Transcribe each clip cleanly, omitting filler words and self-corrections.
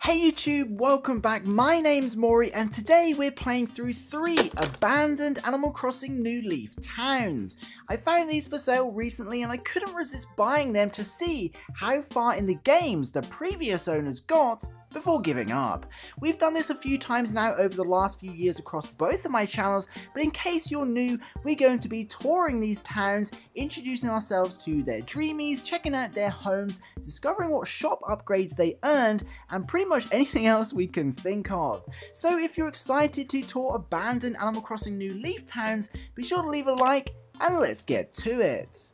Hey YouTube, welcome back. My name's Maury and today we're playing through 3 abandoned Animal Crossing New Leaf towns. I found these for sale recently and I couldn't resist buying them to see how far in the games the previous owners got before giving up. We've done this a few times now over the last few years across both of my channels, but in case you're new, we're going to be touring these towns, introducing ourselves to their dreamies, checking out their homes, discovering what shop upgrades they earned, and pretty much anything else we can think of. So if you're excited to tour abandoned Animal Crossing New Leaf towns, be sure to leave a like and let's get to it.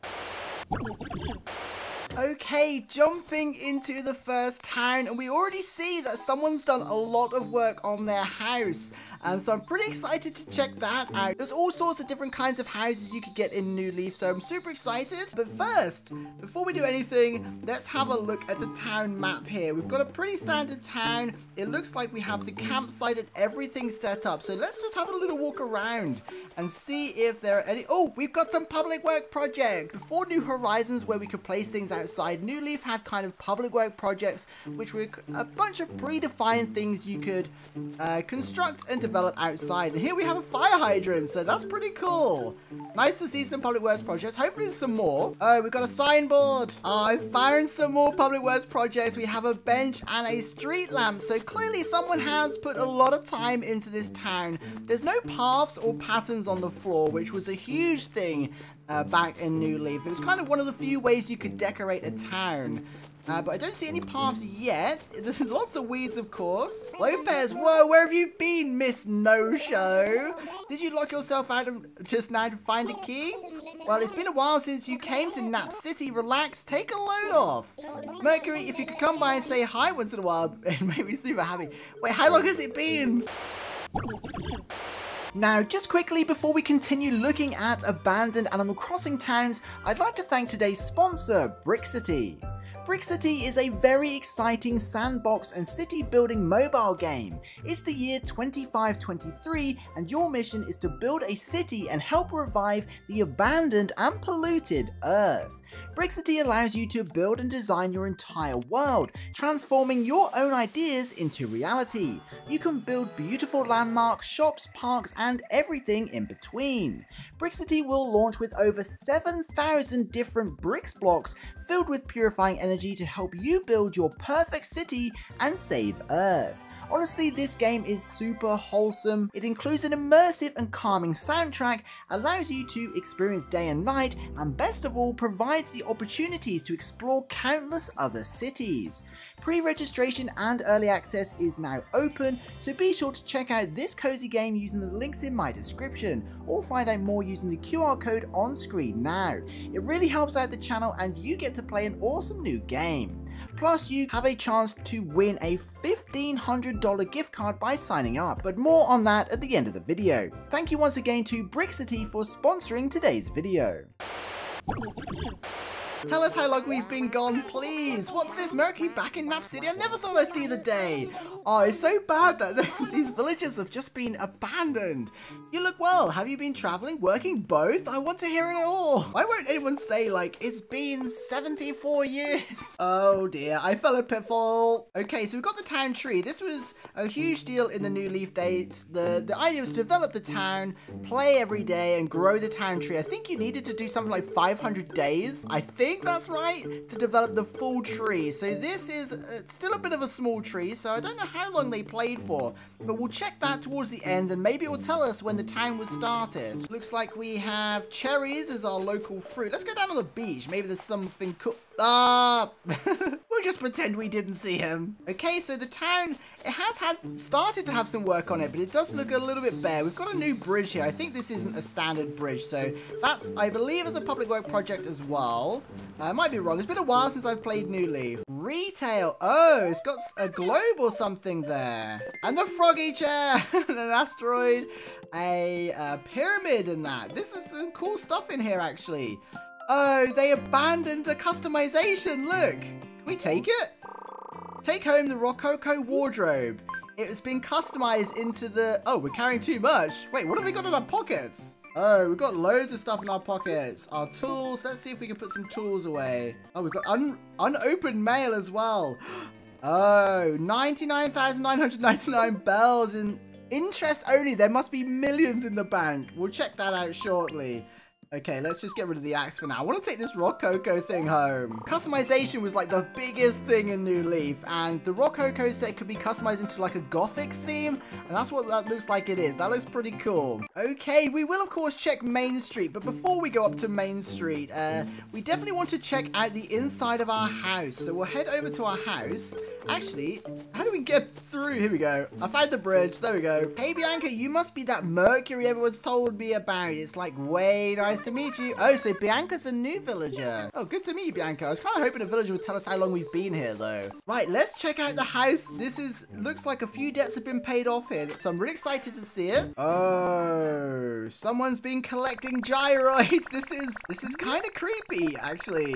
Okay, jumping into the first town, and we already see that someone's done a lot of work on their house. So I'm pretty excited to check that out. There's all sorts of different kinds of houses you could get in New Leaf, so I'm super excited. But first, before we do anything, let's have a look at the town map here. We've got a pretty standard town. It looks like we have the campsite and everything set up. So let's just have a little walk around and see if there are any... Oh, we've got some public work projects. 4 New Horizons where we could place things outside. New Leaf had kind of public work projects, which were a bunch of predefined things you could construct and develop outside. And here we have a fire hydrant, so that's pretty cool. Nice to see some public works projects. Hopefully there's some more. Oh, we've got a signboard. Oh, I found some more public works projects. We have a bench and a street lamp. So clearly someone has put a lot of time into this town. There's no paths or patterns on the floor, which was a huge thing back in New Leaf. It was kind of one of the few ways you could decorate a town. But I don't see any paths yet. There's lots of weeds, of course. Lopez, whoa, where have you been, Miss No-Show? Did you lock yourself out just now to find a key? Well, it's been a while since you came to Nap City. Relax, take a load off. Mercury, if you could come by and say hi once in a while, it made me super happy. Wait, how long has it been? Now, just quickly before we continue looking at abandoned Animal Crossing towns, I'd like to thank today's sponsor, Brixity. Brixity is a very exciting sandbox and city building mobile game. It's the year 2523 and your mission is to build a city and help revive the abandoned and polluted Earth. Brixity allows you to build and design your entire world, transforming your own ideas into reality. You can build beautiful landmarks, shops, parks, and everything in between. Brixity will launch with over 7,000 different bricks blocks filled with purifying energy to help you build your perfect city and save Earth. Honestly, this game is super wholesome. It includes an immersive and calming soundtrack, allows you to experience day and night, and best of all, provides the opportunities to explore countless other cities. Pre-registration and early access is now open, so be sure to check out this cozy game using the links in my description, or find out more using the QR code on screen now. It really helps out the channel and you get to play an awesome new game. Plus, you have a chance to win a $1,500 gift card by signing up, but more on that at the end of the video. Thank you once again to Brixity for sponsoring today's video. Tell us how long we've been gone, please. What's this? Mercury back in Nap City? I never thought I'd see the day. Oh, it's so bad that these villages have just been abandoned. You look well. Have you been traveling, working, both? I want to hear it all. Why won't anyone say, like, it's been 74 years? Oh dear, I fell a pitfall. Okay, so we've got the town tree. This was a huge deal in the New Leaf days. The idea was to develop the town, play every day, and grow the town tree. I think you needed to do something like 500 days. I think that's right, to develop the full tree. So this is still a bit of a small tree, so I don't know how long they played for, but we'll check that towards the end and maybe it will tell us when the town was started. Looks like we have cherries as our local fruit. Let's go down on the beach. Maybe there's something cool. We'll just pretend we didn't see him. Okay, so the town, it has started to have some work on it, but it does look a little bit bare. We've got a new bridge here. I think this isn't a standard bridge, so that's, I believe, is a public work project as well. I might be wrong. It's been a while since I've played New Leaf. Retail. Oh, it's got a globe or something there. And the froggy chair. And an asteroid. A pyramid and that. This is some cool stuff in here, actually. Oh, they abandoned the customization. Look. Can we take it? Take home the Rococo wardrobe. It has been customized into the... Oh, we're carrying too much. Wait, what have we got in our pockets? Oh, we've got loads of stuff in our pockets. Our tools. Let's see if we can put some tools away. Oh, we've got unopened mail as well. Oh, 99,999 bells in interest only. There must be millions in the bank. We'll check that out shortly. Okay, let's just get rid of the axe for now. I want to take this Rococo thing home. Customization was like the biggest thing in New Leaf, and the Rococo set could be customized into like a gothic theme, and that's what that looks like it is. That looks pretty cool. Okay, we will of course check Main Street, but before we go up to Main Street, we definitely want to check out the inside of our house. So we'll head over to our house. Actually, how do we get through? Here we go. I found the bridge. There we go. Hey, Bianca, you must be that Mercury everyone's told me about. It's like way nice to meet you. Oh, so Bianca's a new villager. Oh, good to meet you, Bianca. I was kind of hoping a villager would tell us how long we've been here, though. Right, let's check out the house. Looks like a few debts have been paid off here, so I'm really excited to see it. Oh, someone's been collecting gyroids. This is kind of creepy, actually.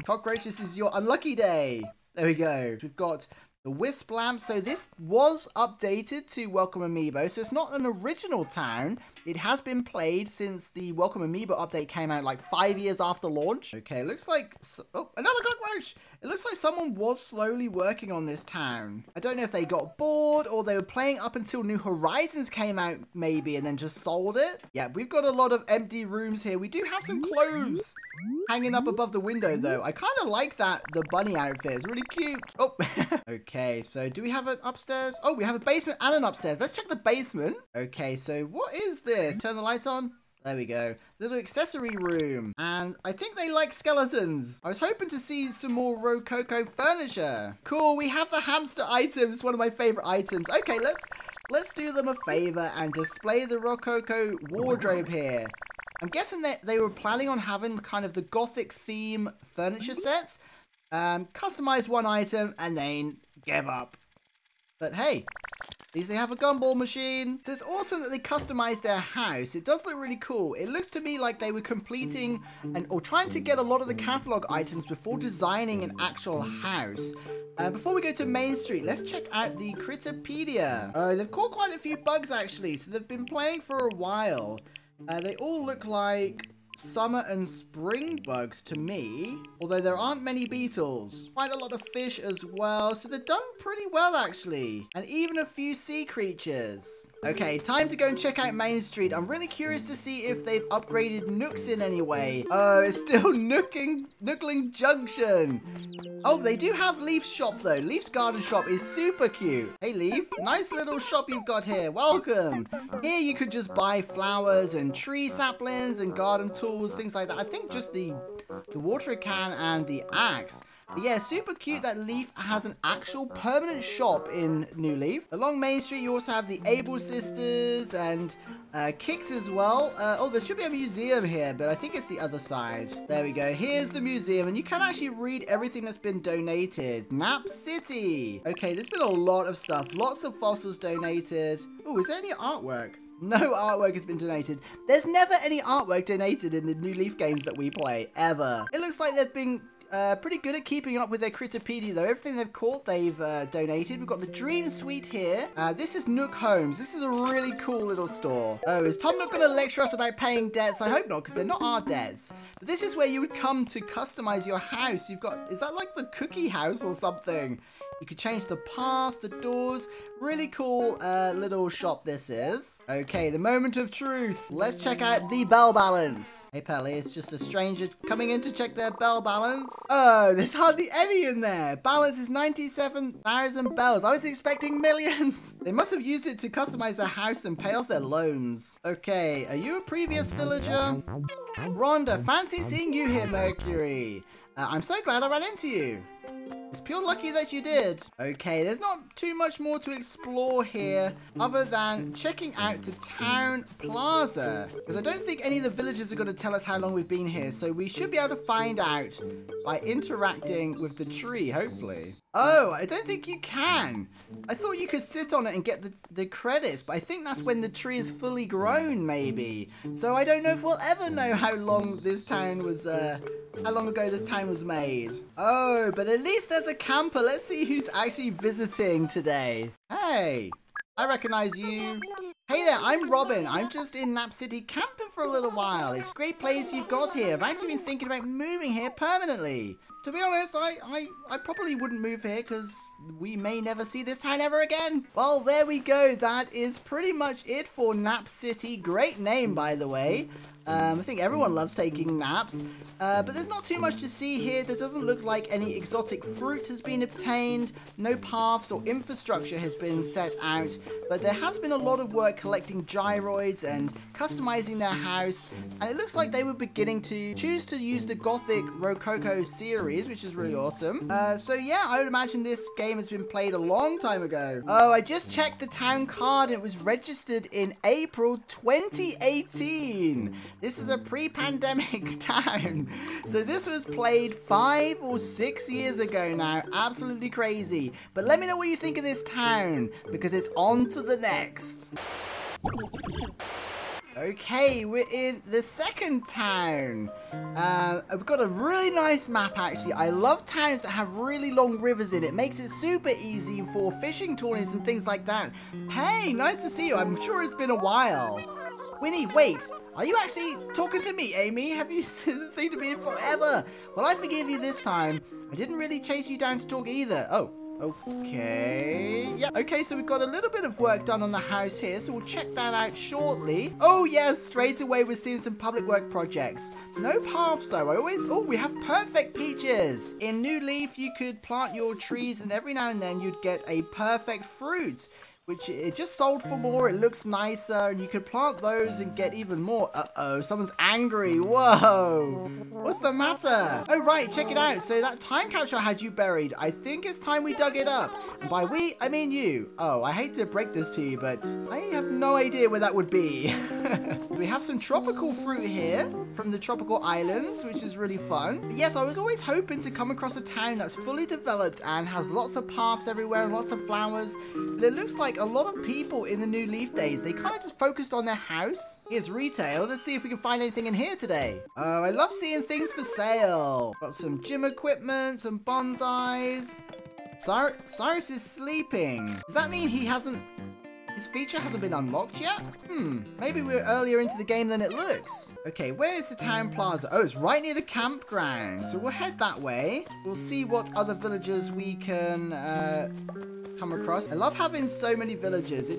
Cockroach, this is your unlucky day. There we go. We've got the wisp lamp. So this was updated to Welcome Amiibo. So it's not an original town. It has been played since the Welcome Amiibo update came out like 5 years after launch. Okay, looks like... Oh, another cockroach! It looks like someone was slowly working on this town. I don't know if they got bored or they were playing up until New Horizons came out maybe and then just sold it. Yeah, we've got a lot of empty rooms here. We do have some clothes hanging up above the window though. I kind of like that, the bunny outfit. It's really cute. Oh, okay, so do we have an upstairs? Oh, we have a basement and an upstairs. Let's check the basement. Okay, so what is this? Turn the light on. There we go. Little accessory room. And I think they like skeletons. I was hoping to see some more Rococo furniture. Cool, we have the hamster items. One of my favorite items. Okay, let's do them a favor and display the Rococo wardrobe here. I'm guessing that they were planning on having kind of the gothic theme furniture sets. Customize one item and then give up. But hey, at least they have a gumball machine. So it's awesome that they customized their house. It does look really cool. It looks to me like they were completing or trying to get a lot of the catalog items before designing an actual house. Before we go to Main Street, let's check out the Critterpedia. They've caught quite a few bugs actually, so they've been playing for a while. They all look like summer and spring bugs to me, although there aren't many beetles. Quite a lot of fish as well, so they've done pretty well actually, and even a few sea creatures. Okay, time to go and check out Main Street. I'm really curious to see if they've upgraded Nooks in any way. Oh, it's still Nookling Junction. Oh, they do have Leaf's shop though. Leaf's garden shop is super cute. Hey Leaf, nice little shop you've got here. Welcome. Here you could just buy flowers and tree saplings and garden tools, things like that. I think just the watering can and the axe. But yeah, super cute that Leaf has an actual permanent shop in New Leaf. Along Main Street, you also have the Able Sisters and Kicks as well. Oh, there should be a museum here, but I think it's the other side. There we go. Here's the museum, and you can actually read everything that's been donated. Nap City. Okay, there's been a lot of stuff. Lots of fossils donated. Oh, is there any artwork? No artwork has been donated. There's never any artwork donated in the New Leaf games that we play, ever. It looks like they've been pretty good at keeping up with their Critterpedia though. Everything they've caught, they've donated. We've got the Dream Suite here. This is Nook Homes. This is a really cool little store. Oh, is Tom not going to lecture us about paying debts? I hope not, because they're not our debts. But this is where you would come to customize your house. You've got, is that like the cookie house or something? You could change the path, the doors. Really cool little shop this is. Okay, the moment of truth. Let's check out the bell balance. Hey Pelly, it's just a stranger coming in to check their bell balance. Oh, there's hardly any in there. Balance is 97,000 bells. I was expecting millions. They must have used it to customize their house and pay off their loans. Okay, are you a previous villager? Rhonda, fancy seeing you here, Mercury. I'm so glad I ran into you. It's pure lucky that you did. Okay, there's not too much more to explore here other than checking out the town plaza. Because I don't think any of the villagers are going to tell us how long we've been here. So we should be able to find out by interacting with the tree, hopefully. Oh, I don't think you can. I thought you could sit on it and get the credits, but I think that's when the tree is fully grown, maybe. So I don't know if we'll ever know how long this town was, how long ago this town was made. Oh, but at least there's a camper. Let's see who's actually visiting today. Hey, I recognize you. Hey there, I'm Robin. I'm just in Nap City camping for a little while. It's a great place you've got here. I've actually been thinking about moving here permanently. to be honest, I probably wouldn't move here because we may never see this town ever again. Well, there we go. That is pretty much it for Nap City. Great name, by the way. I think everyone loves taking naps, but there's not too much to see here. There doesn't look like any exotic fruit has been obtained, no paths or infrastructure has been set out, but there has been a lot of work collecting gyroids and customizing their house, and it looks like they were beginning to choose to use the Gothic Rococo series, which is really awesome. So yeah, I would imagine this game has been played a long time ago. Oh, I just checked the town card. It was registered in April 2018. This is a pre-pandemic town. So this was played 5 or 6 years ago now. Absolutely crazy. But let me know what you think of this town, because it's on to the next. Okay, we're in the second town. We've got a really nice map, actually. I love towns that have really long rivers in it. Makes it super easy for fishing tourneys and things like that. Hey, nice to see you. I'm sure it's been a while. Winnie, wait. Are you actually talking to me, Amy? Have you said the thing to me in forever? Well, I forgive you this time. I didn't really chase you down to talk either. Oh. Okay. Yeah. Okay, so we've got a little bit of work done on the house here, so we'll check that out shortly. Oh, yes, straight away we're seeing some public work projects. No paths, though. Oh, we have perfect peaches. In New Leaf, you could plant your trees, and every now and then you'd get a perfect fruit, which it just sold for more. It looks nicer, and you could plant those and get even more. Uh-oh, someone's angry. Whoa. What's the matter? Oh, right, check it out. So that time capsule had you buried. I think it's time we dug it up. And by we, I mean you. Oh, I hate to break this to you, but I have no idea where that would be. We have some tropical fruit here from the tropical islands, which is really fun. But yes, I was always hoping to come across a town that's fully developed and has lots of paths everywhere and lots of flowers. But it looks like a lot of people in the New Leaf days, they kind of just focused on their house. Here's retail. Let's see if we can find anything in here today. Oh, I love seeing things for sale. Got some gym equipment, some bonsais. Cyrus is sleeping. Does that mean his feature hasn't been unlocked yet? Maybe we're earlier into the game than it looks. Okay, where is the town plaza? Oh, it's right near the campground. So we'll head that way. We'll see what other villagers we can come across. I love having so many villagers.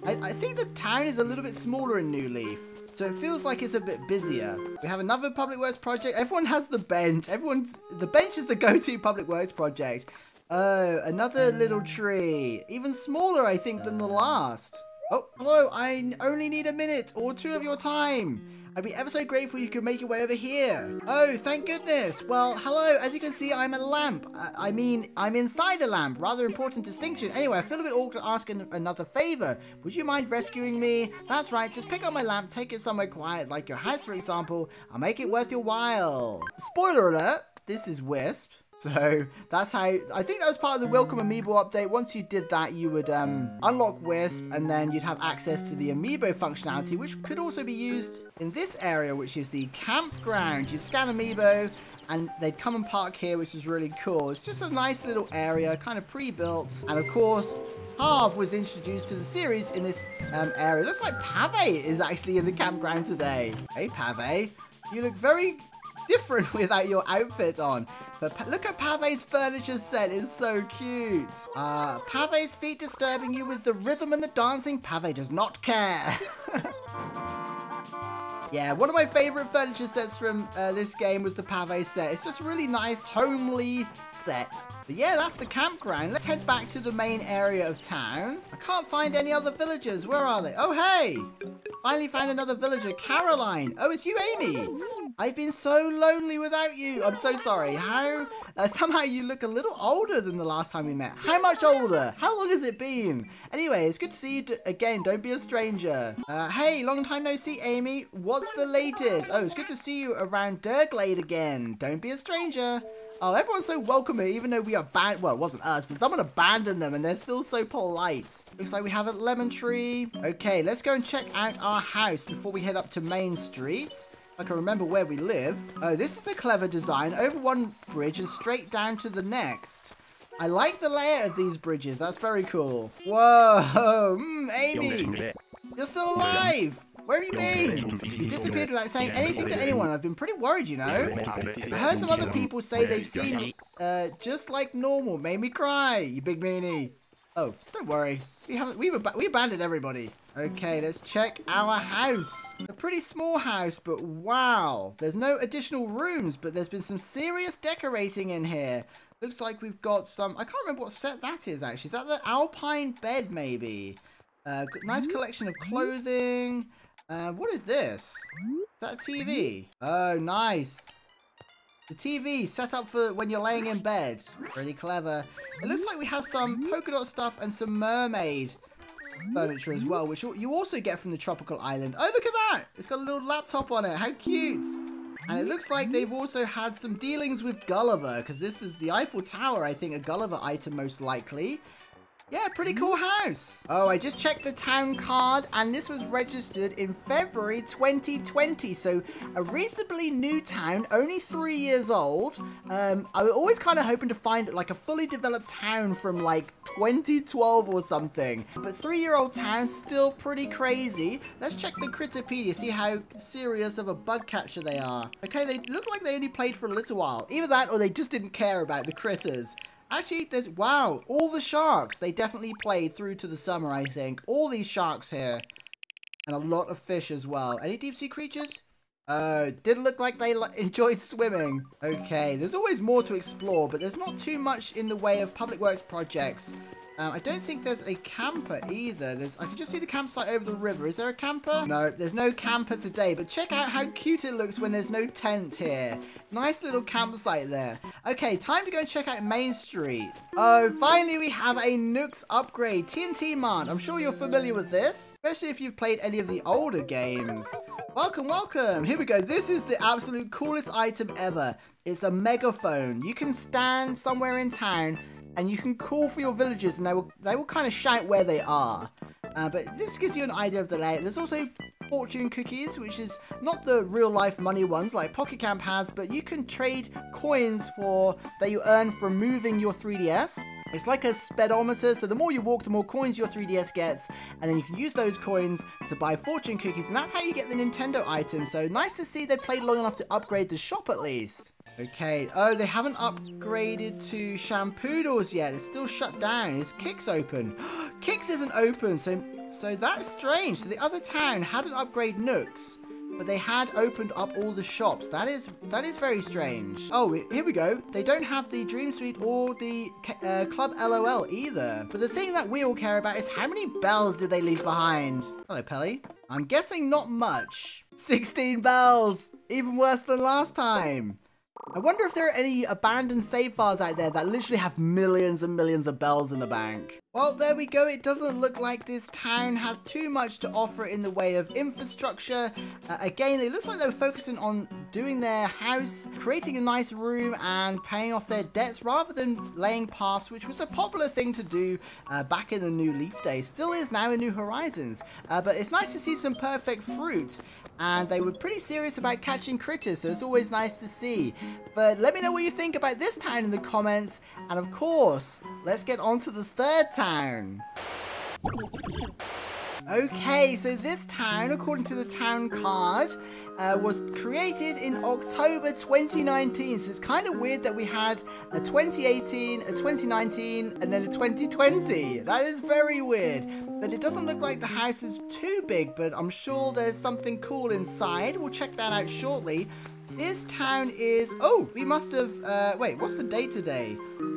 I think the town is a little bit smaller in New Leaf, so it feels like it's a bit busier. We have another public works project. Everyone has the bench. The bench is the go-to public works project. Oh, another little tree. Even smaller, I think, than the last. Oh, hello. I only need a minute or 2 of your time. I'd be ever so grateful you could make your way over here. Oh, thank goodness. Well, hello. As you can see, I'm a lamp. I mean, I'm inside a lamp. Rather important distinction. Anyway, I feel a bit awkward asking another favor. Would you mind rescuing me? That's right. Just pick up my lamp, take it somewhere quiet, like your house, for example. I'll make it worth your while. Spoiler alert. This is Wisp. So that's how, I think that was part of the Welcome Amiibo update. Once you did that, you would unlock Wisp, and then you'd have access to the Amiibo functionality, which could also be used in this area, which is the campground. You scan Amiibo, and they'd come and park here, which is really cool. It's just a nice little area, kind of pre-built. And of course, Harv was introduced to the series in this area. It looks like Pave is actually in the campground today. Hey, Pave, you look very different without your outfit on. But look at Pave's furniture set, it's so cute. Pave's feet disturbing you with the rhythm and the dancing. Pave does not care. Yeah, one of my favorite furniture sets from this game was the Pave set. It's just really nice, homely set. But yeah, that's the campground. Let's head back to the main area of town. I can't find any other villagers. Where are they? Oh, hey! Finally found another villager. Caroline. Oh, it's you, Amy. I've been so lonely without you. I'm so sorry. How? Somehow you look a little older than the last time we met. How much older? How long has it been? Anyway, it's good to see you again. Don't be a stranger. Hey, long time no see, Amy. What's the latest? Oh, it's good to see you around Durglade again. Don't be a stranger. Oh, everyone's so welcoming, even though we abandoned, well, it wasn't us, but someone abandoned them, and they're still so polite. Looks like we have a lemon tree. Okay, let's go and check out our house before we head up to Main Street. I can remember where we live. Oh, this is a clever design. Over one bridge and straight down to the next. I like the layout of these bridges. That's very cool. Whoa, Amy, you're still alive. Where have you been? You disappeared without saying anything to anyone. I've been pretty worried, you know. I heard some other people say they've seen just like normal. Made me cry, you big meanie. Oh, don't worry. We abandoned everybody. Okay, let's check our house. A pretty small house, but wow. There's no additional rooms, but there's been some serious decorating in here. Looks like we've got some... I can't remember what set that is, actually. Is that the Alpine bed, maybe? Nice collection of clothing. What is this? Is that a TV? Oh, nice. The TV set up for when you're laying in bed. Really clever. It looks like we have some polka dot stuff and some mermaid furniture as well, which you also get from the tropical island. Oh, look at that! It's got a little laptop on it. How cute! And it looks like they've also had some dealings with Gulliver, because this is the Eiffel Tower, I think, a Gulliver item most likely. Yeah, pretty cool house. Oh, I just checked the town card, and this was registered in February 2020, so a reasonably new town, only 3 years old. I was always kind of hoping to find like a fully developed town from like 2012 or something, but 3-year-old town, still pretty crazy. Let's check the Critterpedia, see how serious of a bug catcher they are. Okay, they look like they only played for a little while. Either that or they just didn't care about the critters. Actually, there's, wow, all the sharks. They definitely played through to the summer, I think. All these sharks here. And a lot of fish as well. Any deep sea creatures? Didn't look like they enjoyed swimming. Okay, there's always more to explore, but there's not too much in the way of public works projects. I don't think there's a camper either. I can just see the campsite over the river. Is there a camper? No, there's no camper today, but check out how cute it looks when there's no tent here. Nice little campsite there. Okay, time to go and check out Main Street. Oh, finally we have a Nooks upgrade. TNT Mart. I'm sure you're familiar with this, especially if you've played any of the older games. Welcome, welcome. Here we go. This is the absolute coolest item ever. It's a megaphone. You can stand somewhere in town and you can call for your villagers, and they will kind of shout where they are. But this gives you an idea of the layout. There's also fortune cookies, which is not the real life money ones like Pocket Camp has, but you can trade coins that you earn from moving your 3DS. It's like a speedometer, so the more you walk, the more coins your 3DS gets, and then you can use those coins to buy fortune cookies, and that's how you get the Nintendo items. So nice to see they played long enough to upgrade the shop at least. Okay, oh, they haven't upgraded to Shampoodles yet. It's still shut down. Is Kix open? Kix isn't open, so that's strange. So the other town hadn't upgraded Nooks, but they had opened up all the shops. That is very strange. Oh, here we go. They don't have the Dream Suite or the Club LOL either. But the thing that we all care about is how many bells did they leave behind? Hello, Pelly. I'm guessing not much. 16 bells. Even worse than last time. I wonder if there are any abandoned save files out there that literally have millions and millions of bells in the bank. Well, there we go. It doesn't look like this town has too much to offer in the way of infrastructure. Again, it looks like they were focusing on doing their house, creating a nice room, and paying off their debts rather than laying paths, which was a popular thing to do back in the New Leaf days. Still is now in New Horizons. But it's nice to see some perfect fruit. And they were pretty serious about catching critters, so it's always nice to see. But let me know what you think about this town in the comments. And of course, let's get on to the third town. Okay, so this town, according to the town card, was created in October 2019. So it's kind of weird that we had a 2018, a 2019, and then a 2020. That is very weird. But it doesn't look like the house is too big, but I'm sure there's something cool inside. We'll check that out shortly. This town is... Oh, we must have... wait, what's the date today?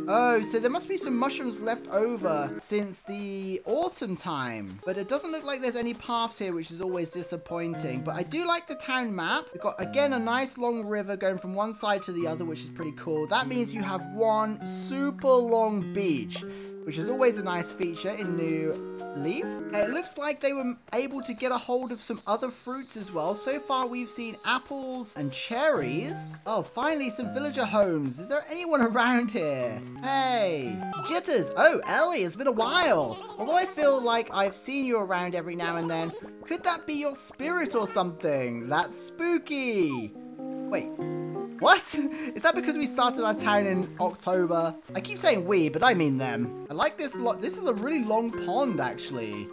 Oh, so there must be some mushrooms left over since the autumn time. But it doesn't look like there's any paths here, which is always disappointing. But I do like the town map. We've got, again, a nice long river going from one side to the other, which is pretty cool. That means you have one super long beach, which is always a nice feature in New Leaf. It looks like they were able to get a hold of some other fruits as well. So far we've seen apples and cherries. Oh, finally some villager homes. Is there anyone around here? Hey, Jitters. Oh, Ellie, it's been a while. Although I feel like I've seen you around every now and then. Could that be your spirit or something? That's spooky. Wait. What? Is that because we started our town in October? I keep saying we, but I mean them. I like this lot. This is a really long pond, actually.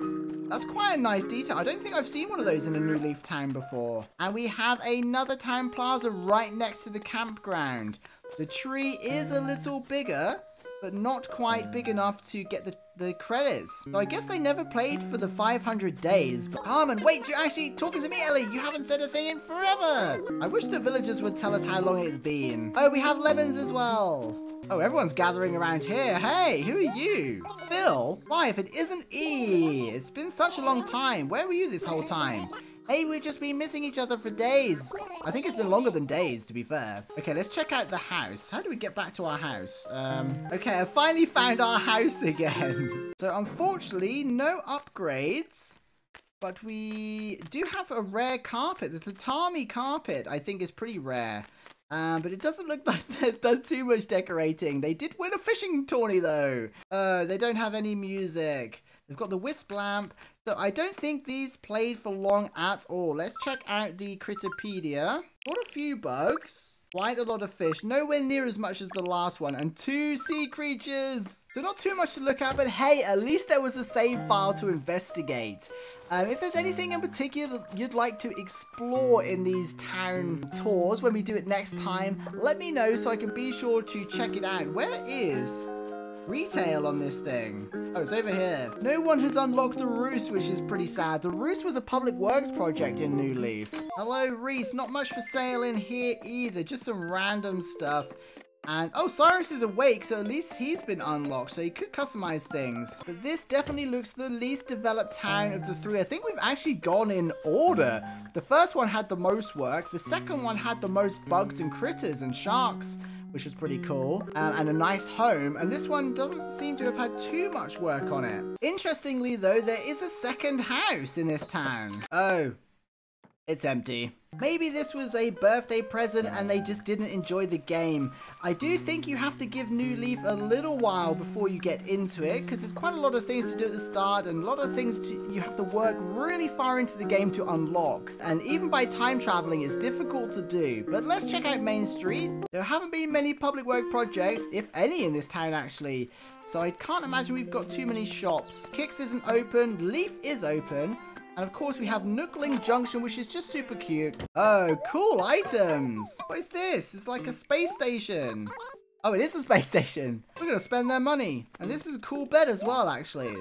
That's quite a nice detail. I don't think I've seen one of those in a New Leaf town before. And we have another town plaza right next to the campground. The tree is a little bigger, but not quite big enough to get the credits. So I guess they never played for the 500 days. But Carmen, wait, you're actually talking to me, Ellie. You haven't said a thing in forever. I wish the villagers would tell us how long it's been. Oh, we have lemons as well. Oh, everyone's gathering around here. Hey, who are you? Phil? Why, if it isn't E? It's been such a long time. Where were you this whole time? Hey, we've just been missing each other for days. I think it's been longer than days, to be fair. Okay, let's check out the house. How do we get back to our house? Okay, I finally found our house again. So, unfortunately, no upgrades. But we do have a rare carpet. The tatami carpet, I think, is pretty rare. But it doesn't look like they've done too much decorating. They did win a fishing tourney, though. They don't have any music. They've got the wisp lamp. So I don't think these played for long at all. Let's check out the Critterpedia. Got a few bugs. Quite a lot of fish. Nowhere near as much as the last one. And 2 sea creatures. So not too much to look at. But hey, at least there was a save file to investigate. If there's anything in particular you'd like to explore in these town tours when we do it next time, let me know so I can be sure to check it out. Where is retail on this thing? Oh, it's over here. No one has unlocked the Roost, which is pretty sad. The Roost was a public works project in New Leaf. Hello, Reese. Not much for sale in here either. Just some random stuff. And, oh, Cyrus is awake, so at least he's been unlocked, so he could customize things. But this definitely looks the least developed town of the 3. I think we've actually gone in order. The first one had the most work. The second one had the most bugs and critters and sharks, which is pretty cool, and a nice home. And this one doesn't seem to have had too much work on it. Interestingly, though, there is a second house in this town. Oh, it's empty. Maybe this was a birthday present and they just didn't enjoy the game. I do think you have to give New Leaf a little while before you get into it, because there's quite a lot of things to do at the start and a lot of things you have to work really far into the game to unlock. And even by time traveling, it's difficult to do. But let's check out Main Street. There haven't been many public work projects, if any, in this town actually. So I can't imagine we've got too many shops. Kix isn't open, Leaf is open. And of course we have Nookling Junction, which is just super cute. Oh, cool items. What is this? It's like a space station. Oh, it is a space station. We're going to spend their money. And this is a cool bed as well, actually.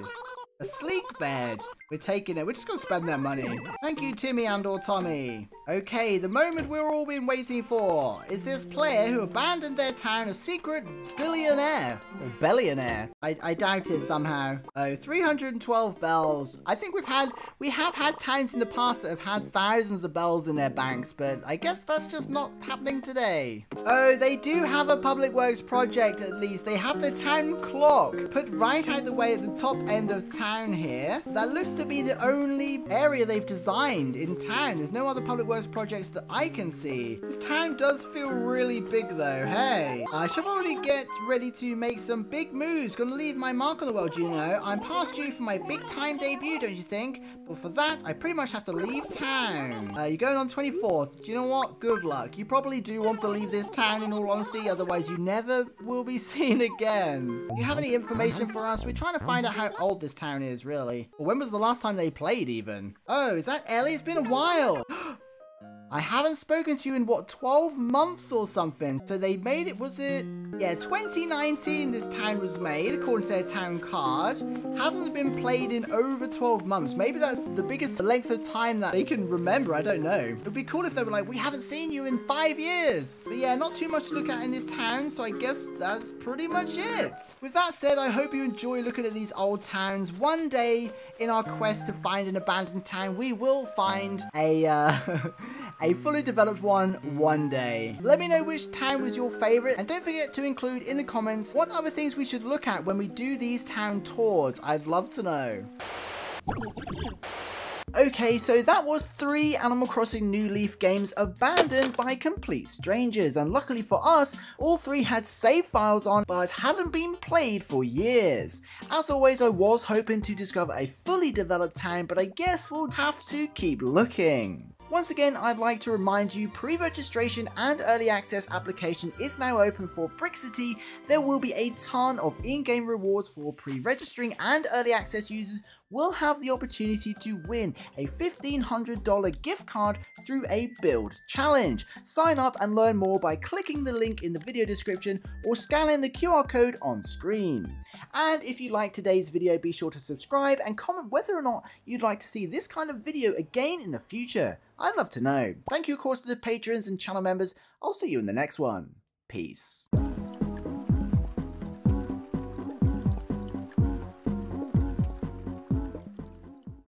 A sleek bed. We're taking it. We're just going to spend their money. Thank you, Timmy and or Tommy. Okay, the moment we've all been waiting for is this player who abandoned their town a secret billionaire. Or billionaire. I doubt it somehow. Oh, 312 bells. I think we have had towns in the past that have had thousands of bells in their banks, but I guess that's just not happening today. Oh, they do have a public works project at least. They have the town clock put right out the way at the top end of town here. That looks to be the only area they've designed in town. There's no other public works projects that I can see. This town does feel really big though. Hey, I should probably get ready to make some big moves. Gonna leave my mark on the world, you know. I'm past due for my big time debut, don't you think? But for that, I pretty much have to leave town. You're going on 24th. Do you know what? Good luck. You probably do want to leave this town in all honesty, otherwise you never will be seen again. Do you have any information for us? We're trying to find out how old this town is, really. Or when was the last time they played, even? Oh, is that Ellie? It's been a while. I haven't spoken to you in, what, 12 months or something. So they made it, was it? Yeah, 2019 this town was made, according to their town card. Hasn't been played in over 12 months. Maybe that's the biggest length of time that they can remember. I don't know. It would be cool if they were like, we haven't seen you in 5 years. But yeah, not too much to look at in this town. So I guess that's pretty much it. With that said, I hope you enjoy looking at these old towns. One day in our quest to find an abandoned town, we will find a fully developed one day. Let me know which town was your favorite, and don't forget to include in the comments what other things we should look at when we do these town tours. I'd love to know. Okay, so that was 3 Animal Crossing New Leaf games abandoned by complete strangers, and luckily for us, all 3 had save files on but hadn't been played for years. As always, I was hoping to discover a fully developed town, but I guess we'll have to keep looking. Once again, I'd like to remind you, pre-registration and early access application is now open for Brick City. There will be a ton of in-game rewards for pre-registering and early access users will have the opportunity to win a $1,500 gift card through a build challenge. Sign up and learn more by clicking the link in the video description or scanning the QR code on screen. And if you liked today's video, be sure to subscribe and comment whether or not you'd like to see this kind of video again in the future. I'd love to know. Thank you of course to the patrons and channel members. I'll see you in the next one. Peace.